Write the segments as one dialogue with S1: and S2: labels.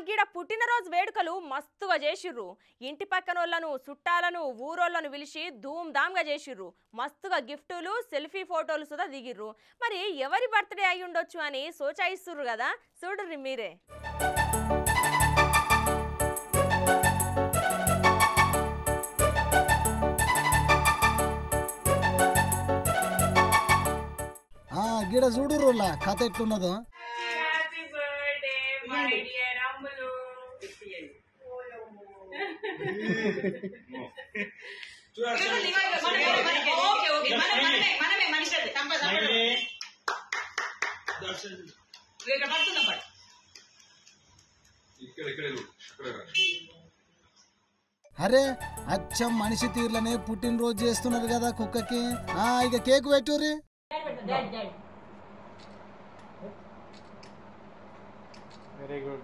S1: గీడ పుట్టినరోజు వేడుకలు మస్తుగా చేసిర్రు. ఇంటి పక్కనోళ్లను చుట్టాలను ఊరోళ్లను పిలిచి ధూమ్ ధామ్గా చేసిర్రు. మస్తుగా గిఫ్టులు సెల్ఫీ ఫోటోలు సుదా దిగిర్రు. మరి ఎవరి బర్త్డే అయి ఉండొచ్చు అని సోచాయిస్తుర్రు కదా, చూడుర్రి మీరే.
S2: గిడ చూడుర్రులా కథ ఎట్లున్నదో. అరే అచ్చం మనిషి తీర్లనే పుట్టినరోజు చేస్తున్నారు కదా కుక్కకి. ఇక కేక్ పెట్టుర్రి. Very good.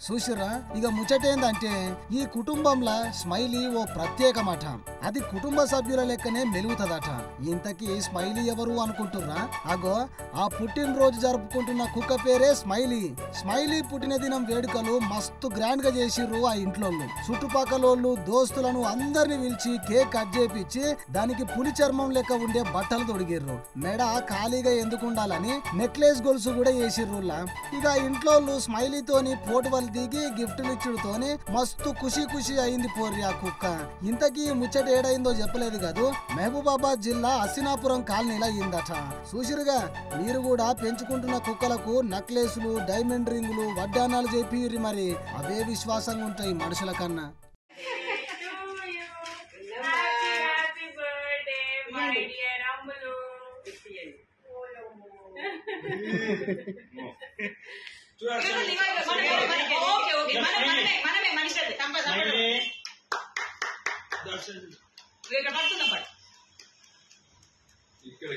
S2: చూసిరా ఇక ముచ్చటేందంటే ఈ కుటుంబంలో స్మైలీ ఓ ప్రత్యేకమట. అది కుటుంబ సభ్యుల లెక్కనే మెలుగుతుందట. ఇంతకీ స్మైలీ ఎవరు అనుకుంటుర్రా? అగో ఆ పుట్టినరోజు జరుపుకుంటున్న కుక్క పేరే స్మైలీ. స్మైలీ పుట్టిన దినం వేడుకలు మస్తు గ్రాండ్ గా చేసిర్రు ఆ ఇంట్లో. చుట్టుపక్కలోళ్ళు దోస్తులను అందరిని పిలిచి కేక్ కట్ చేపించి దానికి పులి చర్మం లెక్క ఉండే బట్టలు తొడిగిర్రు. మెడ ఖాళీగా ఎందుకు ఉండాలని నెక్లెస్ గొలుసు కూడా వేసిర్రులా. ఇక ఇంట్లో స్మైలీతోని పోటు దిగి గిఫ్టులు ఇచ్చుడుతోని మస్తు ఖుషి అయింది పోర్రి ఆ కుక్క. ఇంతకీ ముచ్చట ఏడైందో చెప్పలేదు కాదు. మహబూబాబాద్ జిల్లా అసినాపురం కాలనీలో అయిందట. చూసిరుగా మీరు కూడా పెంచుకుంటున్న కుక్కలకు నక్లెస్లు డైమండ్ రింగులు వడ్డానాలు చేపిర్రి. మరి అవే విశ్వాసంగా ఉంటాయి మనుషుల కన్నా.
S3: ఇక్కడ